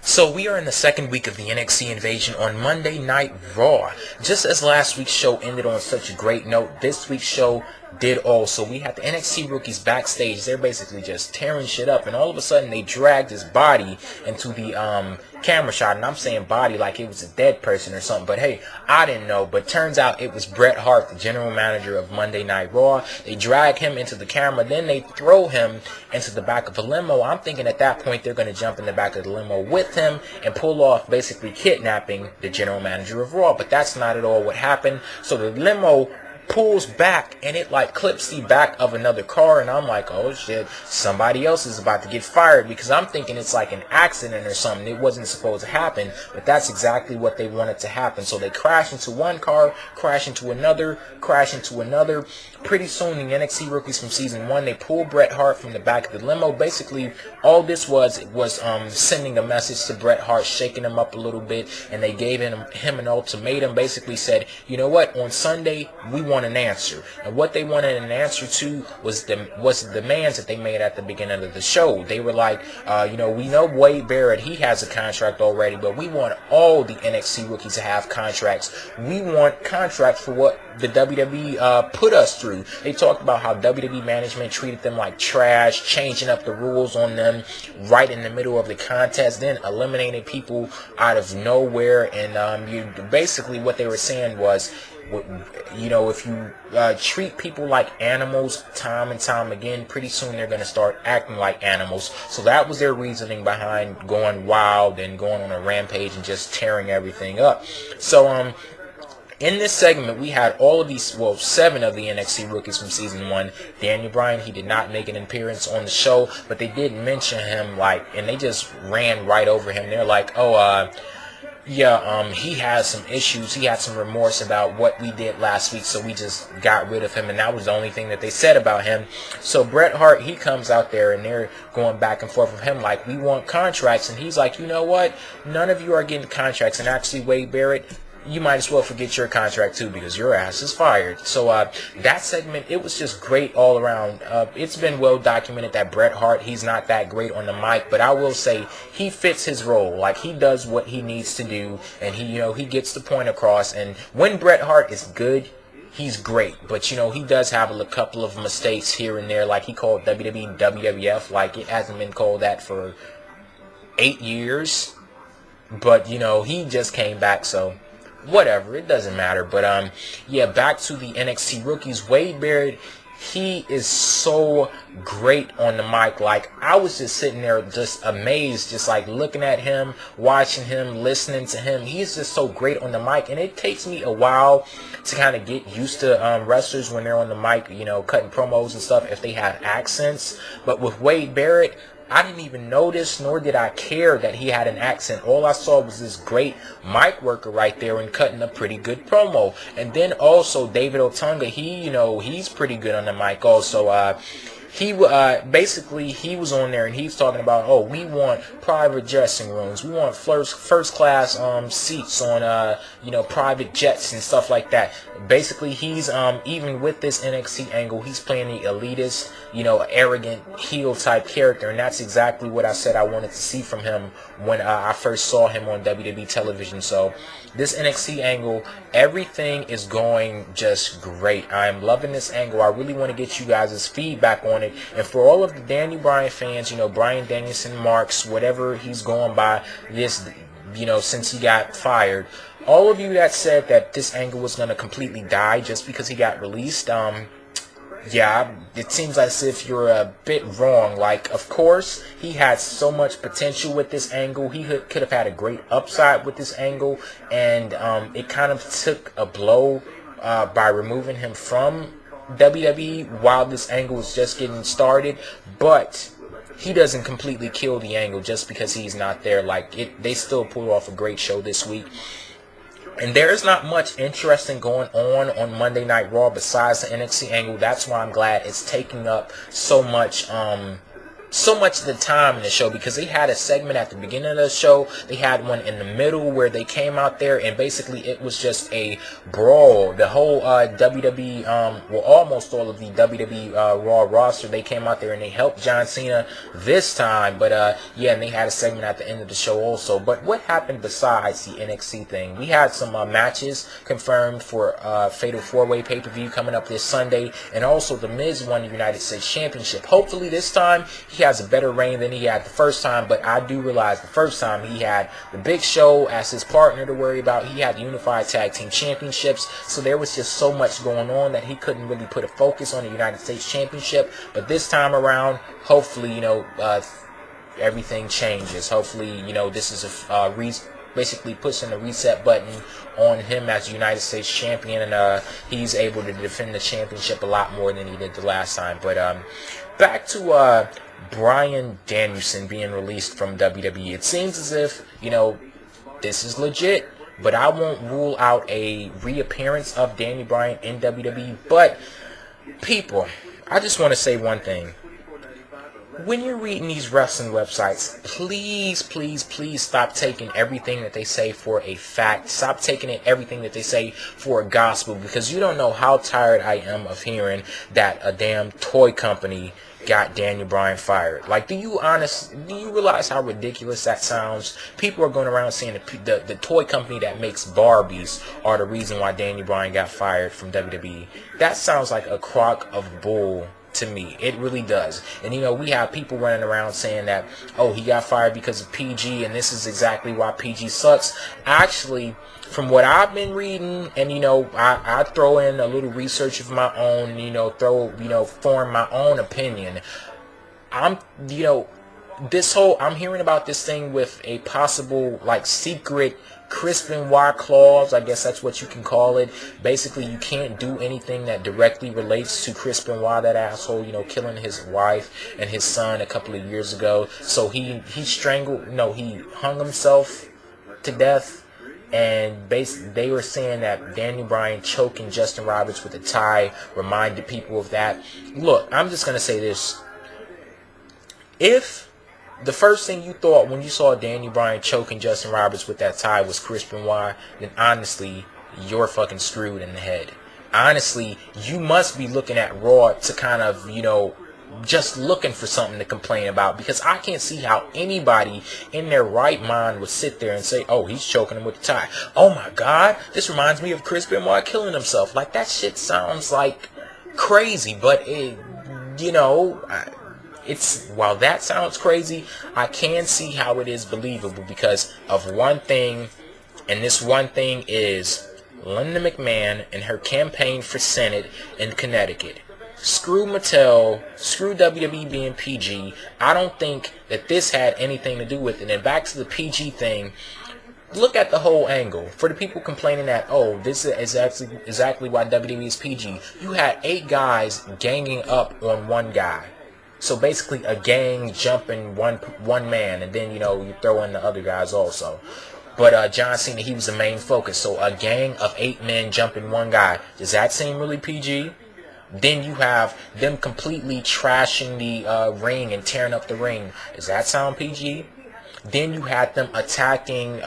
So we are in the second week of the NXT invasion on Monday Night Raw. Just as last week's show ended on such a great note, this week's show did also. We had the NXT rookies backstage. They're basically just tearing shit up, and all of a sudden they dragged his body into the camera shot, and I'm saying body like it was a dead person or something, but hey, I didn't know. But turns out it was Bret Hart, the general manager of Monday Night Raw. They drag him into the camera, then they throw him into the back of a limo. I'm thinking at that point they're going to jump in the back of the limo with him and pull off basically kidnapping the general manager of Raw, but that's not at all what happened. So the limo pulls back and it like clips the back of another car, and I'm like, oh shit, somebody else is about to get fired, because I'm thinking it's like an accident or something. It wasn't supposed to happen, but that's exactly what they wanted to happen. So they crash into one car, crash into another, crash into another. Pretty soon the NXT rookies from season 1, they pull Bret Hart from the back of the limo. Basically all this was sending a message to Bret Hart, shaking him up a little bit, and they gave him an ultimatum. Basically said, you know what, on Sunday we want an answer. And what they wanted an answer to was the demands that they made at the beginning of the show. They were like, we know Wade Barrett, he has a contract already, but we want all the NXT rookies to have contracts. We want contracts for what the WWE put us through. They talked about how WWE management treated them like trash, changing up the rules on them right in the middle of the contest, then eliminating people out of nowhere. And basically what they were saying was, if you treat people like animals time and time again, pretty soon they're going to start acting like animals. So that was their reasoning behind going wild and going on a rampage and just tearing everything up. So in this segment, we had all of these, 7 of the NXT rookies from season 1. Daniel Bryan, he did not make an appearance on the show, but they did mention him, and they just ran right over him. They're like, he has some issues. He had some remorse about what we did last week, so we just got rid of him, and that was the only thing that they said about him. So Bret Hart, he comes out there, and they're going back and forth with him like, we want contracts, and he's like, you know what? None of you are getting contracts, and actually, Wade Barrett, you might as well forget your contract too, because your ass is fired. So that segment, it was just great all around. It's been well documented that Bret Hart, he's not that great on the mic, but I will say he fits his role. Like, he does what he needs to do, and he gets the point across. And when Bret Hart is good, he's great, but he does have a couple of mistakes here and there. Like, he called WWE WWF, like it hasn't been called that for 8 years, but he just came back, so whatever, it doesn't matter. But back to the NXT rookies. Wade Barrett, he is so great on the mic. Like, I was just sitting there just amazed, just like looking at him, watching him, listening to him. He's just so great on the mic, and it takes me a while to kind of get used to wrestlers when they're on the mic, cutting promos and stuff, if they have accents. But with Wade Barrett, I didn't even notice, nor did I care that he had an accent. All I saw was this great mic worker right there and cutting a pretty good promo. And then also David Otunga, he's pretty good on the mic also. He was on there and he's talking about, we want private dressing rooms, we want first class seats on private jets and stuff like that. Basically, he's even with this NXT angle, he's playing the elitist, arrogant heel type character, and that's exactly what I said I wanted to see from him when I first saw him on WWE television. So this NXT angle, everything is going just great. I'm loving this angle. I really want to get you guys' feedback on it. And for all of the Daniel Bryan fans, Bryan Danielson marks, whatever he's going by this, since he got fired, all of you that said that this angle was going to completely die just because he got released, it seems as if you're a bit wrong. Like, of course, he had so much potential with this angle. He could have had a great upside with this angle, and it kind of took a blow by removing him from WWE while this angle was just getting started. But he doesn't completely kill the angle just because he's not there. Like, they still pulled off a great show this week. And there's not much interesting going on Monday Night Raw besides the NXT angle. That's why I'm glad it's taking up so much so much of the time in the show, because they had a segment at the beginning of the show, they had one in the middle where they came out there and basically it was just a brawl. The whole WWE, well, almost all of the WWE Raw roster, they came out there and they helped John Cena this time, but yeah, and they had a segment at the end of the show also. But what happened besides the NXT thing? We had some matches confirmed for Fatal 4-Way pay-per-view coming up this Sunday, and also The Miz won the United States Championship. Hopefully this time he has a better reign than he had the first time, but I do realize the first time he had the Big Show as his partner to worry about. He had the Unified Tag Team Championships, so there was just so much going on that he couldn't really put a focus on the United States Championship. But this time around, hopefully, you know, everything changes. Hopefully, you know, this is a basically pushing the reset button on him as United States Champion, and he's able to defend the championship a lot more than he did the last time. But back to Bryan Danielson being released from WWE. It seems as if, you know, this is legit, but I won't rule out a reappearance of Daniel Bryan in WWE. But people, I just want to say one thing. When you're reading these wrestling websites, please, please, please stop taking everything that they say for a fact. Stop taking everything that they say for a gospel, because you don't know how tired I am of hearing that a damn toy company got Daniel Bryan fired. Like, do you realize how ridiculous that sounds? People are going around saying the toy company that makes Barbies are the reason why Daniel Bryan got fired from WWE. That sounds like a crock of bull to me. It really does. And you know, we have people running around saying that, oh, he got fired because of PG, and this is exactly why PG sucks. Actually, from what I've been reading, and you know, I throw in a little research of my own, you know, form my own opinion. I'm hearing about this thing with a possible, like, secret Chris Benoit clause, I guess that's what you can call it. Basically, you can't do anything that directly relates to Chris Benoit, that asshole, you know, killing his wife and his son a couple of years ago. So he hung himself to death. And they were saying that Daniel Bryan choking Justin Roberts with a tie reminded people of that. Look, I'm just going to say this. If the first thing you thought when you saw Daniel Bryan choking Justin Roberts with that tie was Chris Benoit, then honestly, you're fucking screwed in the head. Honestly, you must be looking at Raw to kind of, you know, just looking for something to complain about, because I can't see how anybody in their right mind would sit there and say, oh, he's choking him with the tie. Oh my God, this reminds me of Chris Benoit killing himself. Like, that shit sounds like crazy, but it, you know, while that sounds crazy, I can see how it is believable because of one thing, and this one thing is Linda McMahon and her campaign for Senate in Connecticut. Screw Mattel, screw WWE being PG. I don't think that this had anything to do with it. And back to the PG thing, look at the whole angle. For the people complaining that, oh, this is exactly why WWE is PG, you had 8 guys ganging up on one guy. So basically a gang jumping one man, and then, you know, you throw in the other guys also. But John Cena, he was the main focus. So a gang of 8 men jumping one guy. Does that seem really PG? Then you have them completely trashing the ring and tearing up the ring. Does that sound PG? Then you had them attacking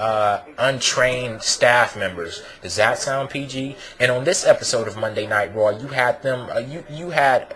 untrained staff members. Does that sound PG? And on this episode of Monday Night Raw, you had them. You had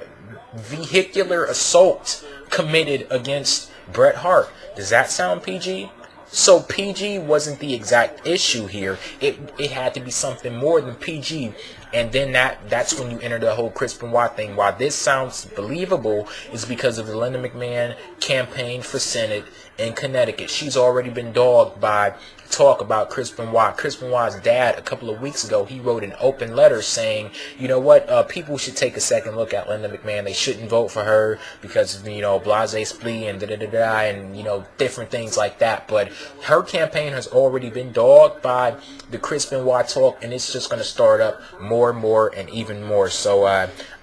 vehicular assault committed against Bret Hart. Does that sound PG? So PG wasn't the exact issue here. It had to be something more than PG. And then that's when you enter the whole Chris Benoit thing. Why this sounds believable is because of the Linda McMahon campaign for Senate in Connecticut. She's already been dogged by talk about Chris Benoit. Chris Benoit's dad, a couple of weeks ago, he wrote an open letter saying, you know what, people should take a second look at Linda McMahon. They shouldn't vote for her because of, you know, blase splee and da-da-da-da and, you know, different things like that. But her campaign has already been dogged by the Chris Benoit talk, and it's just going to start up more and more and even more. So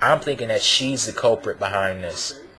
I'm thinking that she's the culprit behind this.